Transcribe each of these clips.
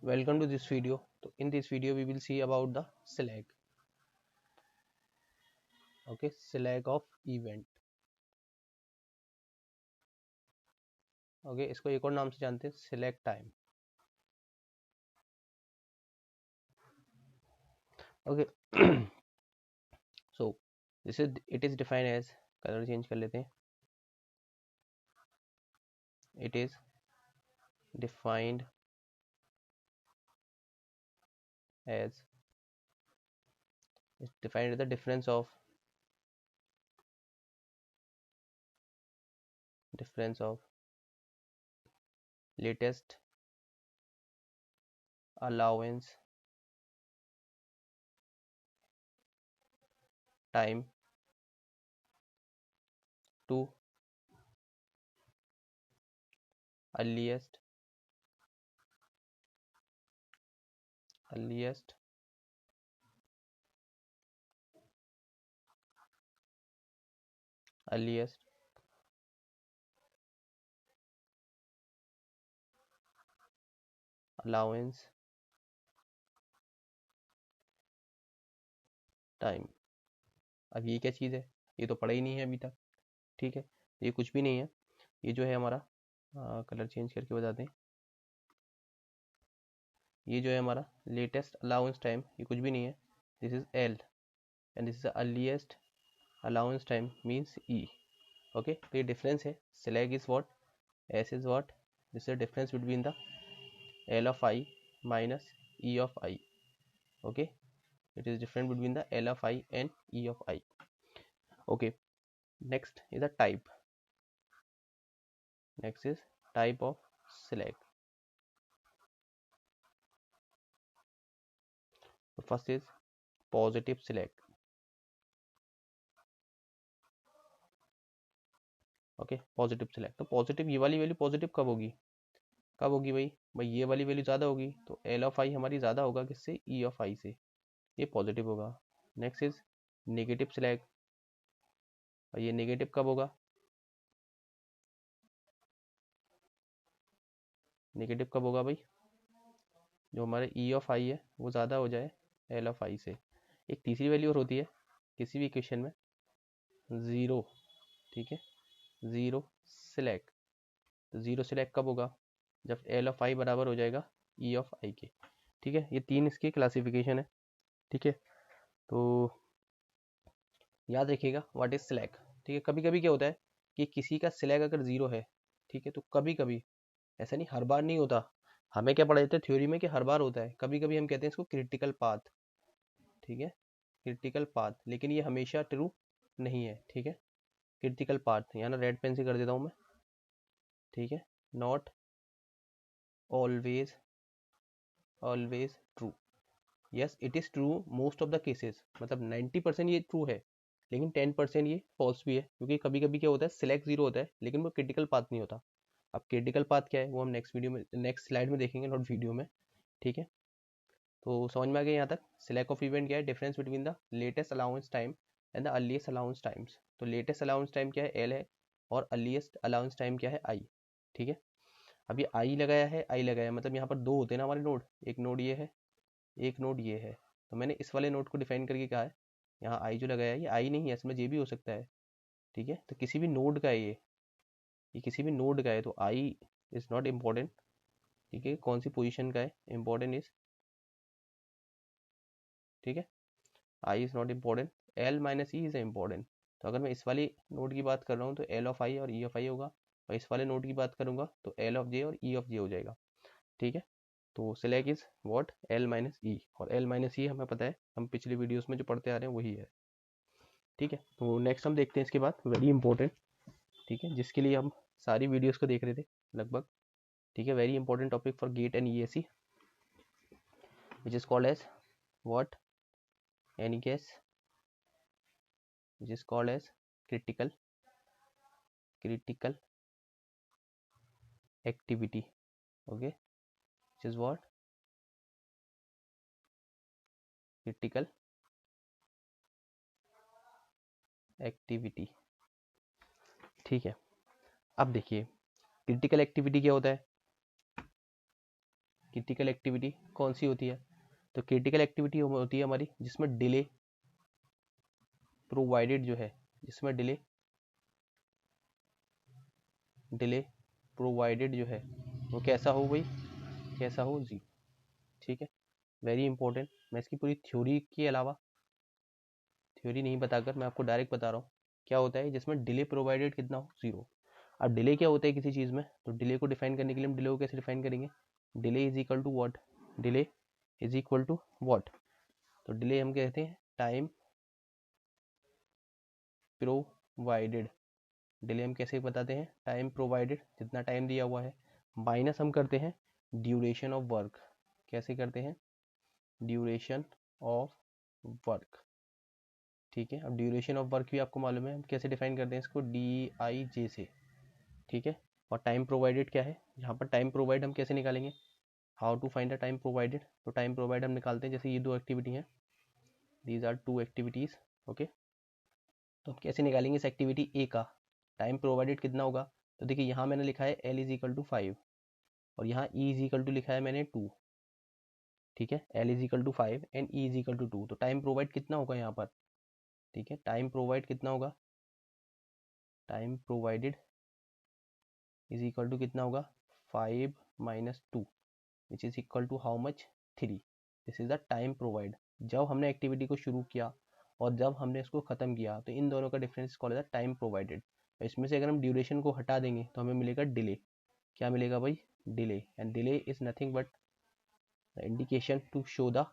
Welcome to this video. So in this video we will see about the Slack. Okay, Slack of event. Okay, इसको एक और नाम से जानते हैं Slack time. Okay, so it is defined as, color change कर लेते हैं. It is defined as the difference of latest allowance time to earliest allowance time. अब ये क्या चीज़ है? ये तो पढ़ा ही नहीं है अभी तक. ठीक है, ये कुछ भी नहीं है. ये जो है हमारा, कलर चेंज करके बताते हैं. ये जो है हमारा लेटेस्ट अलाउंस टाइम, ये कुछ भी नहीं है. This is L and this is earliest allowance time means E. Okay, तो ये डिफरेंस है. Slag is what, S is what, this is difference between the L of I minus E of I. Okay, it is different between the L of I and E of I. Okay, next is a type. Next is type of Slack. The first is positive Slack. Okay, positive Slack. तो positive, ये वाली value positive कब होगी? भाई ये वाली value ज़्यादा होगी, तो एल ऑफ आई हमारी ज़्यादा होगा किससे? ई ऑफ आई से. ये पॉजिटिव होगा. Next is negative Slack. ये नेगेटिव कब होगा? नेगेटिव कब होगा भाई? जो हमारे ई ऑफ आई है वो ज़्यादा हो जाए एल ऑफ आई से. एक तीसरी वैल्यू और होती है किसी भी इक्वेशन में, ज़ीरो. ठीक है, ज़ीरो Slack. तो ज़ीरो Slack कब होगा? जब एल ऑफ आई बराबर हो जाएगा ई ऑफ आई के. ठीक है, ये तीन इसकी क्लासिफिकेशन है. ठीक है, तो याद रखिएगा व्हाट इज Slack. ठीक है, कभी कभी क्या होता है कि किसी का Slack अगर ज़ीरो है, ठीक है, तो कभी कभी, ऐसा नहीं हर बार नहीं होता. हमें क्या पढ़ा जाता है थ्योरी में कि हर बार होता है. कभी कभी हम कहते हैं इसको क्रिटिकल पाथ. ठीक है, क्रिटिकल पाथ, लेकिन ये हमेशा ट्रू नहीं है. ठीक है, क्रिटिकल पाथ यहाँ ना रेड पेन से कर देता हूँ मैं. ठीक है, not always true. Yes, it is true most of the cases. मतलब 90% ये ट्रू है, लेकिन 10% ये फॉल्स भी है. क्योंकि कभी कभी क्या होता है Slack ज़ीरो होता है लेकिन वो क्रिटिकल पाथ नहीं होता. अब क्रिटिकल पाथ क्या है वो हम नेक्स्ट वीडियो में, नेक्स्ट स्लाइड में देखेंगे, नॉट वीडियो में. ठीक है, तो समझ में आ गया यहाँ तक. Slack ऑफ इवेंट क्या है? Difference between the latest allowance time and the earliest allowance times. तो लेटेस्ट अलाउंस टाइम क्या है? एल है. और अर्लीस्ट अलाउंस टाइम क्या है? आई. ठीक है, अब ये आई लगाया है, आई लगाया, मतलब यहाँ पर दो होते हैं ना हमारे नोड. एक नोड ये है, एक नोड ये है. तो मैंने इस वाले नोड को डिफाइन करके कहा है यहाँ आई जो लगाया है ये आई नहीं है, इसमें ये भी हो सकता है. ठीक है, तो किसी भी नोड का है ये किसी भी नोड का है, तो आई इज नॉट इम्पॉर्टेंट. ठीक है, कौन सी पोजीशन का है, इम्पॉर्टेंट इज. ठीक है, I is not important, L minus E is important. तो अगर मैं इस वाली नोड की बात कर रहा हूँ तो एल ऑफ आई और ई ऑफ आई होगा, और इस वाले नोड की बात करूंगा तो एल ऑफ जे और ई ऑफ जे हो जाएगा. ठीक है, तो Slack is what, L minus E. और एल माइनस ई हमें पता है, हम पिछले वीडियोस में जो पढ़ते आ रहे हैं वही है. ठीक है, तो नेक्स्ट हम देखते हैं इसके बाद वेरी इंपॉर्टेंट. ठीक है, जिसके लिए हम सारी वीडियोस को देख रहे थे लगभग. ठीक है, very important topic for GATE and ESC, which is called as what, any guess, which is called as critical activity. Okay, which is what, critical activity. ठीक है, अब देखिए क्रिटिकल एक्टिविटी क्या होता है. क्रिटिकल एक्टिविटी कौन सी होती है? तो क्रिटिकल एक्टिविटी होती है हमारी जिसमें डिले प्रोवाइडेड जो है, जिसमें डिले प्रोवाइडेड जो है वो कैसा हो भाई, कैसा हो, जी। ठीक है, वेरी इंपॉर्टेंट। मैं इसकी पूरी थ्योरी के अलावा, थ्योरी नहीं बताकर मैं आपको डायरेक्ट बता रहा हूँ क्या होता है जिसमें डिले प्रोवाइडेड कितना हो, 0। अब डिले क्या होता है किसी चीज़ में, तो डिले को डिफाइन करने के लिए हम डिले को कैसे डिफाइन करेंगे? Delay is equal to what, delay is equal to what, तो डिले हम कहते हैं टाइम प्रोवाइडेड। डिले हम कैसे बताते हैं? टाइम प्रोवाइडेड, जितना टाइम दिया हुआ है, माइनस हम करते हैं ड्यूरेशन ऑफ वर्क। कैसे करते हैं? Duration of work. ठीक है, अब ड्यूरेशन ऑफ वर्क भी आपको मालूम है, हम कैसे डिफाइन करते हैं इसको? DIJ से। ठीक है, और टाइम प्रोवाइडेड क्या है? यहाँ पर टाइम प्रोवाइड हम कैसे निकालेंगे? How to find the time provided? तो टाइम प्रोवाइड हम निकालते हैं जैसे ये 2 एक्टिविटी हैं, दीज आर 2 एक्टिविटीज़। ओके, तो हम कैसे निकालेंगे इस एक्टिविटी ए का टाइम प्रोवाइडेड कितना होगा? तो देखिए यहाँ मैंने लिखा है L इज इक्वल टू 5 और यहाँ E इज इक्वल टू लिखा है मैंने 2। ठीक है, L is equal to 5 and E is equal to 2, तो टाइम प्रोवाइड कितना होगा यहाँ पर? ठीक है, टाइम प्रोवाइड कितना होगा? Time provided is equal to कितना होगा? 5 minus 2 which is equal to how much? 3। This is the time provide. जब हमने एक्टिविटी को शुरू किया और जब हमने इसको ख़त्म किया, तो इन दोनों का डिफरेंस कॉल है टाइम प्रोवाइडेड। इसमें से अगर हम ड्यूरेशन को हटा देंगे तो हमें मिलेगा डिले। क्या मिलेगा भाई? Delay. And delay is nothing but the indication to show the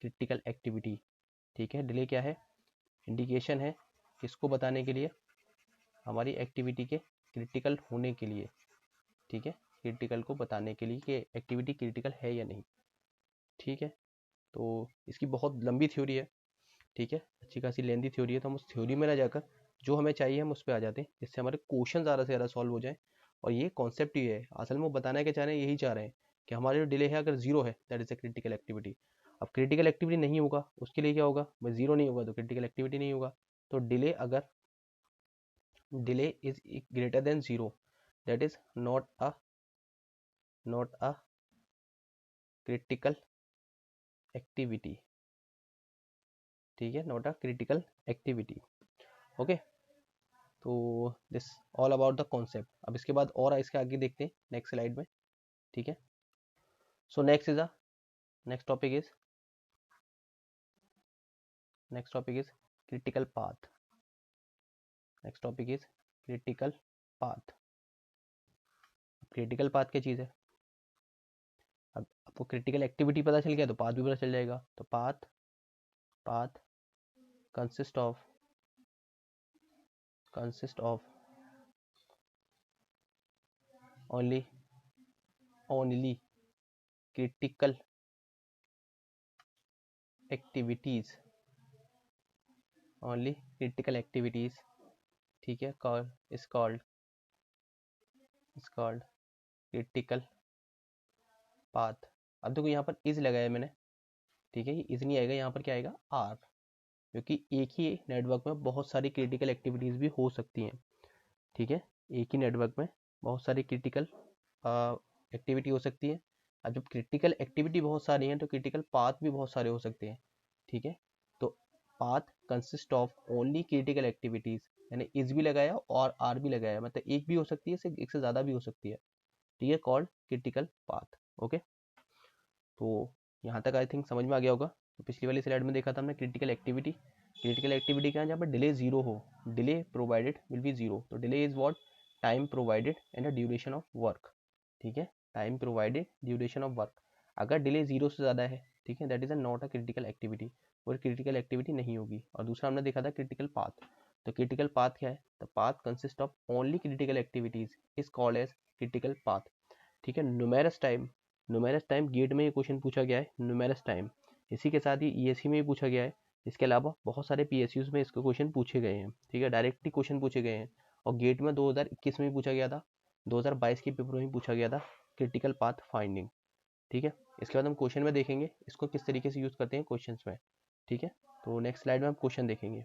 critical activity. ठीक है, डिले क्या है? इंडिकेशन है, किसको बताने के लिए? हमारी एक्टिविटी के क्रिटिकल होने के लिए। ठीक है, क्रिटिकल को बताने के लिए कि एक्टिविटी क्रिटिकल है या नहीं। ठीक है, तो इसकी बहुत लंबी थ्योरी है। ठीक है, अच्छी खासी लेंदी थ्योरी है, तो हम उस थ्योरी में ना जाकर जो हमें चाहिए हम उस पर आ जाते हैं, जिससे हमारे क्वेश्चन ज़्यादा से ज़्यादा सॉल्व हो जाए। और ये कॉन्सेप्ट ही है असल में, वो बताना क्या चाह रहे हैं, यही चाह रहे हैं कि हमारे जो डिले है अगर 0 है that is a critical activity. अब क्रिटिकल एक्टिविटी नहीं होगा उसके लिए क्या होगा भाई? 0 नहीं होगा तो क्रिटिकल एक्टिविटी नहीं होगा। तो डिले, अगर delay is greater than 0 that is not a critical activity. ठीक है, not a critical activity. Okay, तो this all about the concept. अब इसके बाद और इसके आगे देखते हैं नेक्स्ट स्लाइड में। ठीक है, so next topic is critical path. Next topic is critical path. Critical path क्या चीज़ है? अब आपको क्रिटिकल एक्टिविटी पता चल गया तो पाथ भी पता चल जाएगा। तो path consist of only critical activities, only critical activities। ठीक है, is called critical path। अब देखो यहाँ पर इज लगाया मैंने, ठीक है, ये इज नहीं आएगा, यहाँ पर क्या आएगा? आर, क्योंकि एक ही नेटवर्क में बहुत सारी क्रिटिकल एक्टिविटीज़ भी हो सकती हैं। ठीक है, एक ही नेटवर्क में बहुत सारी क्रिटिकल एक्टिविटी हो सकती है। अब जब क्रिटिकल एक्टिविटी बहुत सारी हैं तो क्रिटिकल पाथ भी बहुत सारे हो सकते हैं। ठीक है, तो path consist of only critical activities, यानी इज भी लगाया और आर भी लगाया, मतलब एक भी हो सकती है, सिर्फ एक से ज़्यादा भी हो सकती है। ठीक है, कॉल्ड क्रिटिकल पाथ। ओके, तो यहाँ तक आई थिंक समझ में आ गया होगा। तो पिछली वाली स्लाइड में देखा था हमने क्रिटिकल एक्टिविटी क्या है? जहाँ पर डिले 0 हो, डिले प्रोवाइडेड विल बी 0। तो delay is what? Time provided and the duration of work. ठीक है, time provided, duration of work. अगर डिले 0 से ज़्यादा है, ठीक है, that is not a critical activity, और क्रिटिकल एक्टिविटी नहीं होगी। और दूसरा हमने देखा था क्रिटिकल पाथ। तो क्रिटिकल पाथ क्या है? The path consist of only critical activities is called as critical path. ठीक है, न्यूमेरस टाइम गेट में ये क्वेश्चन पूछा गया है, न्यूमेरस टाइम। इसी के साथ ही ESE में भी पूछा गया है। इसके अलावा बहुत सारे PSUs में इसके क्वेश्चन पूछे गए हैं। ठीक है, डायरेक्टली क्वेश्चन पूछे गए हैं। और गेट में 2021 में भी पूछा गया था, 2022 के पेपर में भी पूछा गया था क्रिटिकल पाथ फाइंडिंग। ठीक है, इसके बाद हम क्वेश्चन में देखेंगे इसको किस तरीके से यूज़ करते हैं क्वेश्चन में। ठीक है, तो नेक्स्ट स्लाइड में हम क्वेश्चन देखेंगे।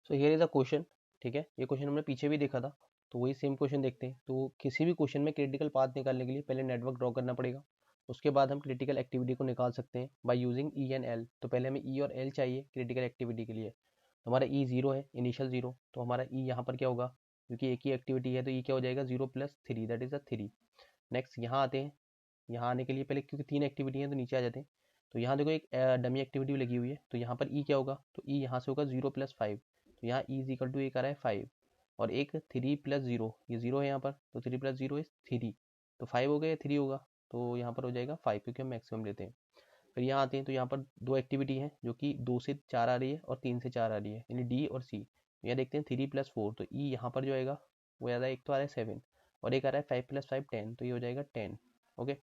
So here is a question. ठीक है, ये क्वेश्चन हमने पीछे भी देखा था, तो वही सेम क्वेश्चन देखते हैं। तो किसी भी क्वेश्चन में क्रिटिकल पाथ निकालने के लिए पहले नेटवर्क ड्रॉ करना पड़ेगा, उसके बाद हम क्रिटिकल एक्टिविटी को निकाल सकते हैं by using E and L. तो पहले हमें ई और एल चाहिए क्रिटिकल एक्टिविटी के लिए। तो हमारा ई 0 है, इनिशियल 0, तो हमारा ई यहाँ पर क्या होगा, क्योंकि एक ही एक्टिविटी है तो ई क्या हो जाएगा 0 + 3, दैट इज अ 3। नेक्स्ट यहाँ आते हैं, यहाँ आने के लिए पहले क्योंकि 3 एक्टिविटी है तो नीचे आ जाते हैं। तो यहाँ देखो एक डमी एक्टिविटी लगी हुई है, तो यहाँ पर ई क्या होगा, तो ई यहाँ से होगा 0 + 5, तो यहाँ ई इज इक्वल टू एक आ रहा है 5, और एक 3 + 0, ये 0 है यहाँ पर, तो 3 + 0 इज 3, तो 5 हो गया या 3 होगा, तो यहाँ पर हो जाएगा 5 क्योंकि हम मैक्सिमम लेते हैं। फिर यहाँ आते हैं, तो यहाँ पर दो एक्टिविटी है जो कि 2 से 4 आ रही है और 3 से 4 आ रही है, यानी डी और सी। यहाँ देखते हैं 3 + 4, तो ई यहाँ पर जो आएगा वो आ रहा है, एक तो आ रहा है 7 और एक आ रहा है 5 + 5 10, तो ये हो जाएगा 10। ओके,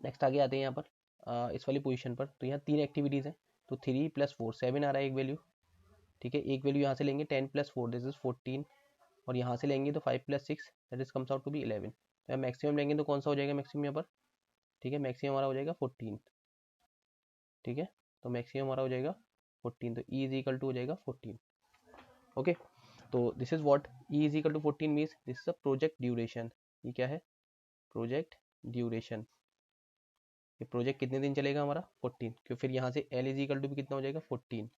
नेक्स्ट आगे आते हैं यहाँ पर इस वाली पोजीशन पर। तो यहाँ 3 एक्टिविटीज़ हैं, तो 3 + 4 7 आ रहा है एक वैल्यू, ठीक है। एक वैल्यू यहाँ से लेंगे 10 + 4 दिस इज 14, और यहाँ से लेंगे तो 5 + 6 that is comes out to be 11। तो मैक्सिमम लेंगे तो कौन सा हो जाएगा मैक्सिमम यहाँ पर, ठीक है, मैक्सिमम हमारा हो जाएगा 14, ठीक है। तो मैक्सिमम हमारा हो जाएगा 14, तो ई इज इक्वल टू हो जाएगा 14। ओके, तो this is what E is equal to 14 means this is a project duration. ये क्या है, प्रोजेक्ट ड्यूरेशन। ये प्रोजेक्ट कितने दिन चलेगा हमारा 14, क्योंकि फिर यहाँ से एल इज इक्वल टू भी कितना हो जाएगा 14।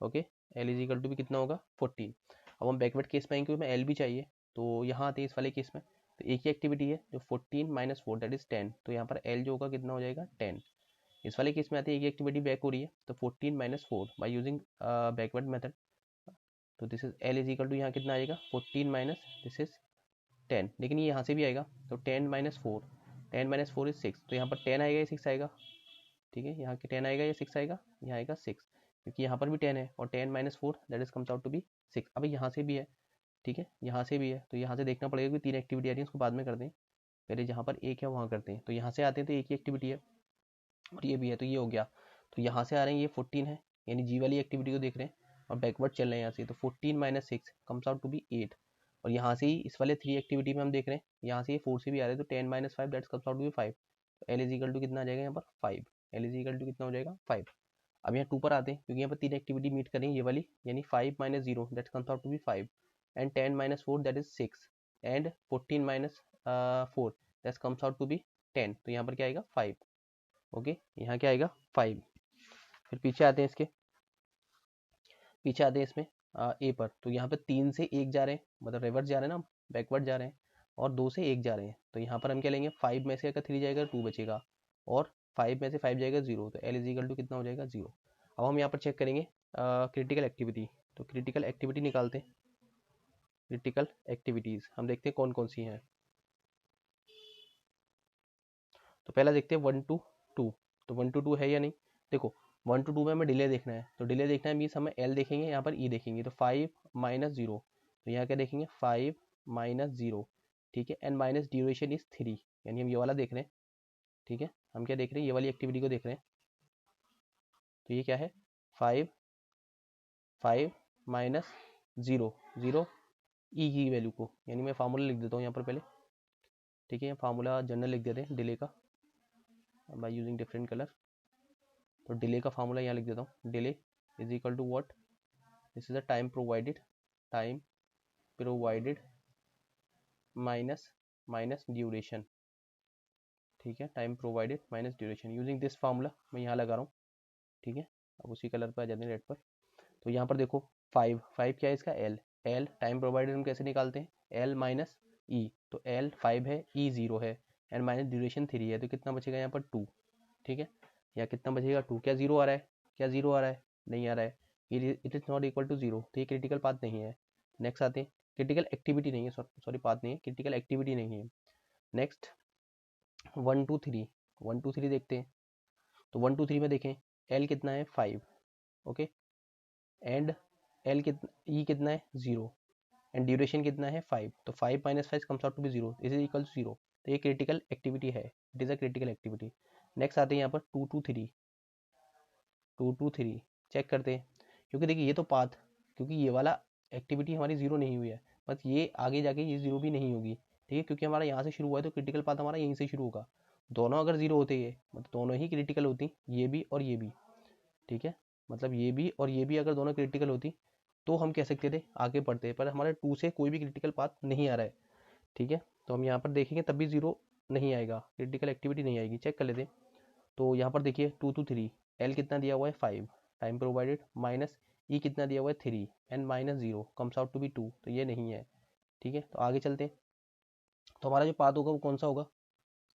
Okay, L is equal to भी कितना होगा 14। अब हम बैकवर्ड केस में आएंगे क्योंकि हमें एल भी चाहिए, तो यहाँ आते हैं इस वाले केस में। तो एक ही एक्टिविटी है जो 14 - 4 दैट इज 10, तो यहाँ पर एल जो होगा कितना हो जाएगा 10। इस वाले केस में आते हैं एक ही एक्टिविटी बैक हो रही है, तो 14 - 4 बाई यूजिंग बैकवर्ड मेथड, तो this is L is equal to यहाँ कितना आएगा 14 - दिस इज 10, लेकिन ये यहाँ से भी आएगा, तो 10 - 4, 10 - 4 इज 6, तो यहाँ पर 10 आएगा या 6 आएगा, ठीक है, यहाँ की 10 आएगा या 6 आएगा, यहाँ आएगा 6, क्योंकि यहाँ पर भी 10 है, और 10 - 4 that is comes out to be 6। अब यहाँ से भी है, ठीक है, यहाँ से भी है, तो यहाँ से देखना पड़ेगा कि 3 एक्टिविटी आ रही है, उसको बाद में करते हैं, पहले जहाँ पर एक है वहाँ करते हैं। तो यहाँ से आते हैं तो एक ही एक्टिविटी है और ये भी है, तो ये हो गया। तो यहाँ से आ रहे हैं ये 14 है, यानी जी वाली एक्टिविटी को देख रहे हैं और बैकवर्ड चल रहे हैं यहाँ से, तो 14 - 6 कम्स आउट टू बी 8, और यहाँ से ही इस वाले 3 एक्टिविटी में हम देख रहे हैं, यहाँ से ये 4 से भी आ रहे हैं, तो 10 - 5 that's comes out to be 5, तो एल इज इक्वल टू कितना आ जाएगा यहाँ पर 5, एल इज इक्वल टू कितना हो जाएगा 5। अब यहाँ 2 पर आते हैं, क्योंकि यहाँ पर 3 एक्टिविटी मीट करेंगे ये वाली, यानी 5 - 0 that comes out to be 5, and 10 - 4 that is 6, and 14 - 4 that comes out to be 10, तो यहाँ पर क्या आएगा 5। ओके, यहाँ क्या आएगा 5। फिर पीछे आते हैं इसके, पीछे आते हैं इसमें ए पर। तो यहाँ पे 3 से 1 जा रहे हैं, मतलब रिवर्स जा रहे हैं ना हम, बैकवर्ड जा रहे हैं, और 2 से 1 जा रहे हैं, तो यहाँ पर हम क्या लेंगे 5 में से अगर 3 जाएगा 2 बचेगा, और 5 में से 5 जाएगा 0, तो एल इज इक्वल टू कितना हो जाएगा 0। अब हम यहाँ पर चेक करेंगे क्रिटिकल एक्टिविटी, तो क्रिटिकल एक्टिविटी निकालते हैं। क्रिटिकल एक्टिविटीज़ हम देखते हैं कौन कौन सी हैं। तो पहला देखते हैं 1 to 2, तो 1 to 2 है या नहीं। देखो 1 to 2 में हमें डिले देखना है, तो डिले देखना है मीन्स हमें एल देखेंगे, यहाँ पर ई देखेंगे, तो 5 - 0, तो यहाँ क्या देखेंगे 5 - 0, ठीक है, एंड माइनस ड्यूरेशन इज 3, यानी हम ये वाला देख रहे हैं, ठीक है, हम क्या देख रहे हैं ये वाली एक्टिविटी को देख रहे हैं। तो ये क्या है 5 - 0 0 ई की वैल्यू को, यानी मैं फार्मूला लिख देता हूँ यहाँ पर पहले, ठीक है, फार्मूला जनरल लिख देते हैं डिले का बाय यूजिंग डिफरेंट कलर। तो डिले का फार्मूला यहाँ लिख देता हूँ, delay is equal to what, this is a time provided minus duration, ठीक है, time provided minus duration, using this formula मैं यहाँ लगा रहा हूँ, ठीक है। अब उसी कलर पर आ जाते हैं रेड पर। तो यहाँ पर देखो 5 क्या है इसका एल टाइम प्रोवाइडेड हम कैसे निकालते हैं, एल माइनस ई, तो एल 5 है, ई 0 है, एंड माइनस ड्यूरेशन 3 है, तो कितना बचेगा यहाँ पर 2, ठीक है, यहाँ कितना बचेगा 2, क्या 0 आ रहा है, क्या 0 आ रहा है, नहीं आ रहा है, it is not equal to 0, तो ये क्रिटिकल पाथ नहीं है। नेक्स्ट आते हैं, क्रिटिकल एक्टिविटी नहीं है, सॉरी पाथ नहीं है, क्रिटिकल एक्टिविटी नहीं है। नेक्स्ट 1 2 3, 1 2 3 देखते हैं। तो 1 2 3 में देखें एल कितना है 5, ओके, एंड एल कितना ई कितना है 0, एंड ड्यूरेशन कितना है 5, तो 5 - 5 comes out to be 0, is equal to 0, तो ये क्रिटिकल एक्टिविटी है, it is a critical activity. Next आते हैं यहाँ पर 2 2 3, 2 2 3 चेक करते हैं, क्योंकि देखिए ये तो पाथ, क्योंकि ये वाला एक्टिविटी हमारी 0 नहीं हुई है, बस ये आगे जाके ये 0 भी नहीं होगी, ठीक है, क्योंकि हमारा यहाँ से शुरू हुआ है, तो क्रिटिकल पाथ हमारा यहीं से शुरू होगा। दोनों अगर 0 होते ये मतलब दोनों ही क्रिटिकल होती, ये भी और ये भी, ठीक है, मतलब ये भी और ये भी अगर दोनों क्रिटिकल होती, तो हम कह सकते थे आगे बढ़ते, पर हमारे 2 से कोई भी क्रिटिकल पाथ नहीं आ रहा है, ठीक है। तो हम यहाँ पर देखेंगे तब भी 0 नहीं आएगा, क्रिटिकल एक्टिविटी नहीं आएगी। चेक कर लेते हैं। तो यहाँ पर देखिए 2 to 3, एल कितना दिया हुआ है 5, टाइम प्रोवाइडेड, माइनस ई कितना दिया हुआ है 3 and minus 0 comes out to be 2, तो ये नहीं है, ठीक है। तो आगे चलते हैं। तो हमारा जो पाथ होगा वो कौन सा होगा,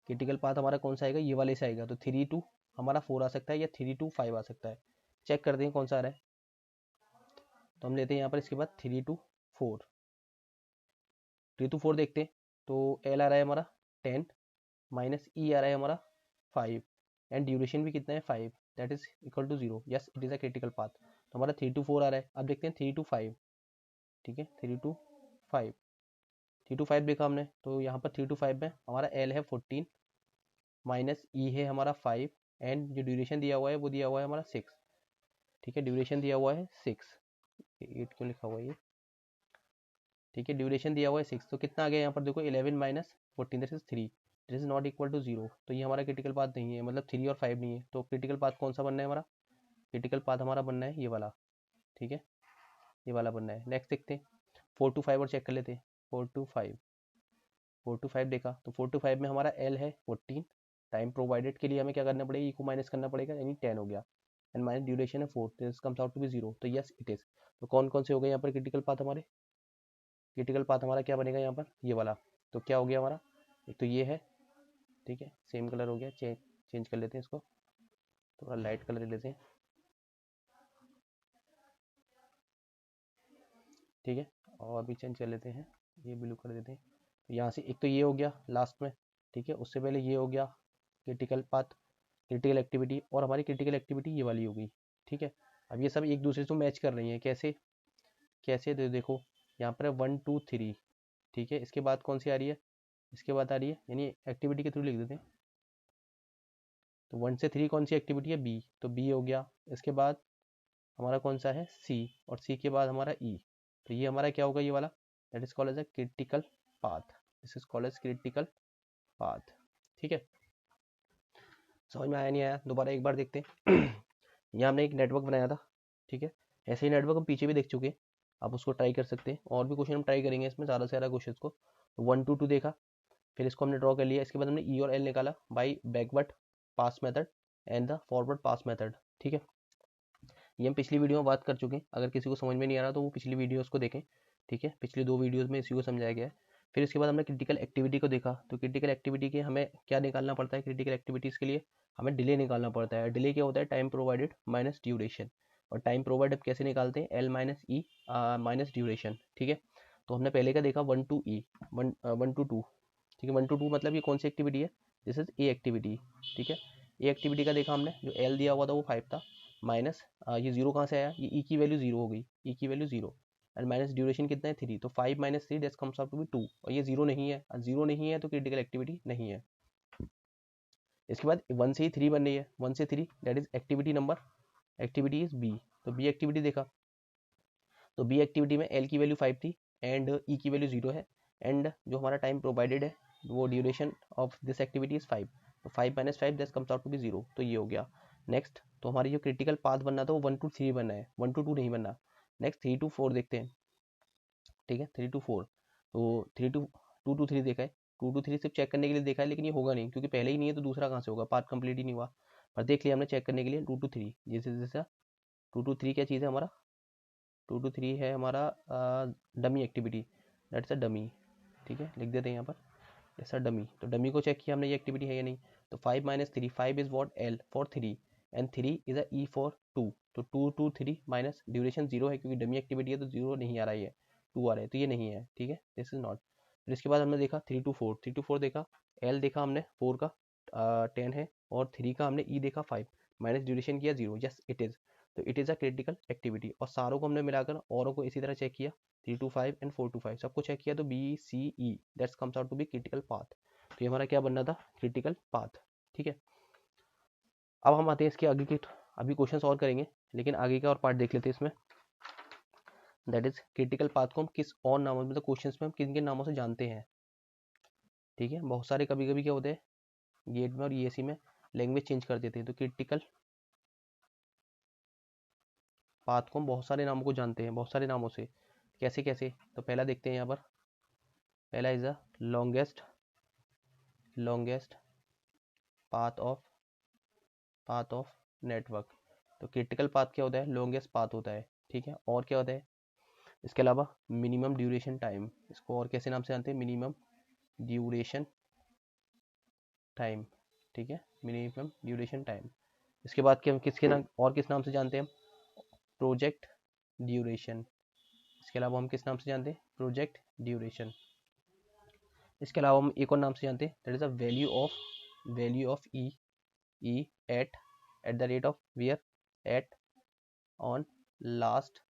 क्रिटिकल पाथ हमारा कौन सा आएगा, ये वाले से आएगा। तो 3 to हमारा 4 आ सकता है या 3 to 5 आ सकता है। चेक करते हैं कौन सा आ रहा है। तो हम लेते हैं यहाँ पर इसके बाद 3 to 4, 3 to 4 देखते हैं। तो एल आ रहा है हमारा 10 माइनस ई आ रहा है हमारा 5 एंड ड्यूरेशन भी कितना है 5, that is equal to 0। Yes it is a critical path. तो हमारा 3 to 4 आ रहा है। अब देखते हैं 3 to 5, ठीक है। 3 to 5, 3 to 5 देखा हमने। तो यहाँ पर 3 to 5 में हमारा एल है 14 माइनस ई है हमारा 5 एंड जो ड्यूरेशन दिया हुआ है वो दिया हुआ है हमारा 6, ठीक है। ड्यूरेशन दिया हुआ है 6, 8 क्यों लिखा हुआ है ये, ठीक है। ड्यूरेशन दिया हुआ है 6, तो कितना आ गया यहाँ पर देखो 11 minus 14 that is 3, this is not equal to 0। तो ये हमारा क्रिटिकल पाथ नहीं है, मतलब 3 और 5 नहीं है। तो क्रिटिकल पाथ कौन सा बनना है हमारा, क्रिटिकल पाथ हमारा बनना है ये वाला, ठीक है, ये वाला बनना है। नेक्स्ट देखते हैं 4 to 5 और चेक कर लेते हैं। 4 to 5, 4 to 5 देखा। तो 4 to 5 में हमारा एल है 14, टाइम प्रोवाइडेड के लिए हमें क्या करना पड़ेगा, ई को माइनस करना पड़ेगा, यानी 10 हो गया एंड माइनस ड्यूरेशन है 4, this comes out to be 0। तो यस इट इज। तो कौन कौन से हो गए यहाँ पर क्रिटिकल पाथ हमारे, क्रिटिकल पाथ हमारा क्या बनेगा यहाँ पर, ये वाला। तो क्या हो गया हमारा, एक तो ये है, ठीक है, सेम कलर हो गया, चेंज कर लेते हैं इसको, थोड़ा लाइट कलर लेते हैं, ठीक है। और भी चेंज कर लेते हैं, ये ब्लू कर देते हैं। तो यहाँ से एक तो ये हो गया लास्ट में, ठीक है। उससे पहले ये हो गया क्रिटिकल पाथ, क्रिटिकल एक्टिविटी, और हमारी क्रिटिकल एक्टिविटी ये वाली होगी, ठीक है। अब ये सब एक दूसरे से मैच कर रही हैं, कैसे कैसे, देखो यहाँ पर 1 2 3, ठीक है। इसके बाद कौन सी आ रही है, इसके बाद आ रही है, यानी एक्टिविटी के थ्रू लिख देते हैं। तो 1 से 3 कौन सी एक्टिविटी है, बी, तो बी हो गया। इसके बाद हमारा कौन सा है, सी, और सी के बाद हमारा ई। तो ये हमारा क्या होगा, ये वाला, that is called as a critical path, this is called as critical path, ठीक है। समझ में आया नहीं आया, दोबारा एक बार देखते हैं। यहाँ हमने एक नेटवर्क बनाया था, ठीक है। ऐसे ही नेटवर्क हम पीछे भी देख चुके हैं, आप उसको ट्राई कर सकते हैं। और भी क्वेश्चन हम ट्राई करेंगे इसमें, ज़्यादा से ज़्यादा क्वेश्चन को। 1 to 2 देखा, फिर इसको हमने ड्रॉ कर लिया। इसके बाद हमने ई और एल निकाला by backward pass method and the forward pass method, ठीक है। ये हम पिछली वीडियो में बात कर चुके हैं, अगर किसी को समझ में नहीं आ रहा तो वो पिछली वीडियोस को देखें, ठीक है। पिछली 2 वीडियोस में इसी को समझाया गया है। फिर इसके बाद हमने क्रिटिकल एक्टिविटी को देखा। तो क्रिटिकल एक्टिविटी के हमें क्या निकालना पड़ता है, क्रिटिकल एक्टिविटीज़ के लिए हमें डिले निकालना पड़ता है। डिले क्या होता है, टाइम प्रोवाइडेड माइनस ड्यूरेशन। और टाइम प्रोवाइडेड कैसे निकालते हैं, L minus E minus duration, ठीक है। तो हमने पहले का देखा 1 to ई, 1 to 2, ठीक है। 1 to 2 मतलब ये कौन सी एक्टिविटी है, दिस इज ए एक्टिविटी, ठीक है। ए एक्टिविटी का देखा हमने, जो एल दिया हुआ था वो 5 था, माइनस ये 0 कहाँ से आया, ये ई की वैल्यू 0 हो गई, ई की वैल्यू 0 एंड माइनस ड्यूरेशन कितना है 3, तो 5 minus 3 that comes out to be 2, और ये 0 नहीं है, 0 नहीं है तो क्रिटिकल एक्टिविटी नहीं है। इसके बाद 1 से ही 3 बन रही है, 1 से 3 that is activity number, activity is B. तो बी एक्टिविटी देखा, तो बी एक्टिविटी में एल की वैल्यू 5 थी एंड ई की वैल्यू 0 है एंड जो हमारा टाइम प्रोवाइडेड है वो duration of this activity is 5, तो 5 minus 5 that comes out to be 0, तो ये हो गया। नेक्स्ट, तो हमारी जो क्रिटिकल पाथ बनना था वो 1 to 3 बनना है, 1 to 2 नहीं बनना। नेक्स्ट 3 to 4 देखते हैं, ठीक है। 3 to 4, तो 2 to 3 देखा है। 2 to 3 सिर्फ चेक करने के लिए देखा है, लेकिन ये होगा नहीं क्योंकि पहले ही नहीं है तो दूसरा कहाँ से होगा, पाथ कंप्लीट ही नहीं हुआ। पर देख लिया हमने चेक करने के लिए 2 to 3, जैसे जैसा 2 to 3 क्या चीज़ है हमारा, 2 to 3 है हमारा dummy activity, that's a dummy, ठीक है। लिख देते हैं यहाँ पर ऐसा डमी। तो डमी को चेक किया हमने, ये एक्टिविटी है या नहीं। तो 5 minus 3, 5 is what, L for 3 and 3 is a E for 2, तो 2 to 3 माइनस ड्यूरेशन 0 है क्योंकि डमी एक्टिविटी है तो 0 नहीं आ रहा है, 2 आ रहा है, तो ये नहीं है, ठीक है, दिस इज नॉट। फिर इसके बाद हमने देखा 3 to 4, 3 to 4 देखा, एल देखा हमने 4 का 10 है और 3 का हमने ई देखा 5, माइनस ड्यूरेशन किया 0, यस इट इज़। तो it is a critical activity, और सारों को हमने मिलाकर औरों को इसी तरह चेक किया, 3 to 5 एंड 4 to 5 सबको चेक किया, तो B C E that's comes out to be critical path. तो ये हमारा क्या बनना था, क्रिटिकल पाथ, ठीक है। अब हम आते हैं इसके आगे के, अभी क्वेश्चन सॉल्व करेंगे लेकिन आगे का और पार्ट देख लेते हैं इसमें, दैट इज क्रिटिकल पाथ को हम किस और नामों, मतलब क्वेश्चन में हम किन किन नामों से जानते हैं, ठीक है। बहुत सारे कभी कभी क्या होते हैं गेट में और ईएसी में लैंग्वेज चेंज कर देते हैं। तो क्रिटिकल पाथ को हम बहुत सारे नामों को जानते हैं, बहुत सारे नामों से। कैसे कैसे, तो पहला देखते हैं यहाँ पर। पहला is the longest path of network. तो क्रिटिकल पाथ क्या होता है, लॉन्गेस्ट पाथ होता है, ठीक है। और क्या होता है इसके अलावा, मिनिमम ड्यूरेशन टाइम, इसको और कैसे नाम से जानते हैं, मिनिमम ड्यूरेशन टाइम, ठीक है, मिनिमम ड्यूरेशन टाइम। इसके बाद क्या, किसके नाम और किस नाम से जानते हैं हम, प्रोजेक्ट ड्यूरेशन। इसके अलावा हम किस नाम से जानते हैं, प्रोजेक्ट ड्यूरेशन। इसके अलावा हम एक और नाम से जानते हैं, that is a value of E at the rate of where at on last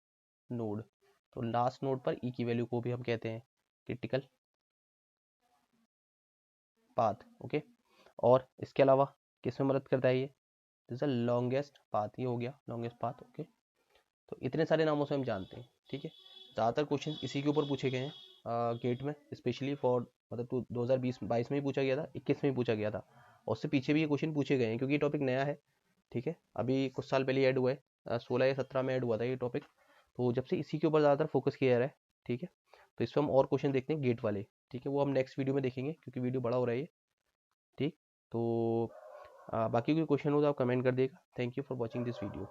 node. तो लास्ट नोड पर ई की वैल्यू को भी हम कहते हैं क्रिटिकल पाथ, ओके। और इसके अलावा किस में मदद करता है ये, दिस इज लॉन्गेस्ट पाथ, ये हो गया लॉन्गेस्ट पाथ, ओके। तो इतने सारे नामों से हम जानते हैं, ठीक है। ज़्यादातर क्वेश्चन इसी के ऊपर पूछे गए हैं गेट में, स्पेशली फॉर मतलब 2020-22 में ही पूछा गया था, 21 में ही पूछा गया था, और उससे पीछे भी ये क्वेश्चन पूछे गए हैं, क्योंकि ये टॉपिक नया है, ठीक है। अभी कुछ साल पहले ऐड हुआ है, 16 या 17 में ऐड हुआ था ये टॉपिक। तो जब से इसी के ऊपर ज़्यादातर फोकस किया जा रहा है, ठीक है। तो इस पर हम और क्वेश्चन देखते हैं गेट वाले, ठीक है, वो हम नेक्स्ट वीडियो में देखेंगे, क्योंकि वीडियो बड़ा हो रहा है ये, ठीक। तो बाकी कोई क्वेश्चन हो तो आप कमेंट कर देगा। Thank you for watching this video.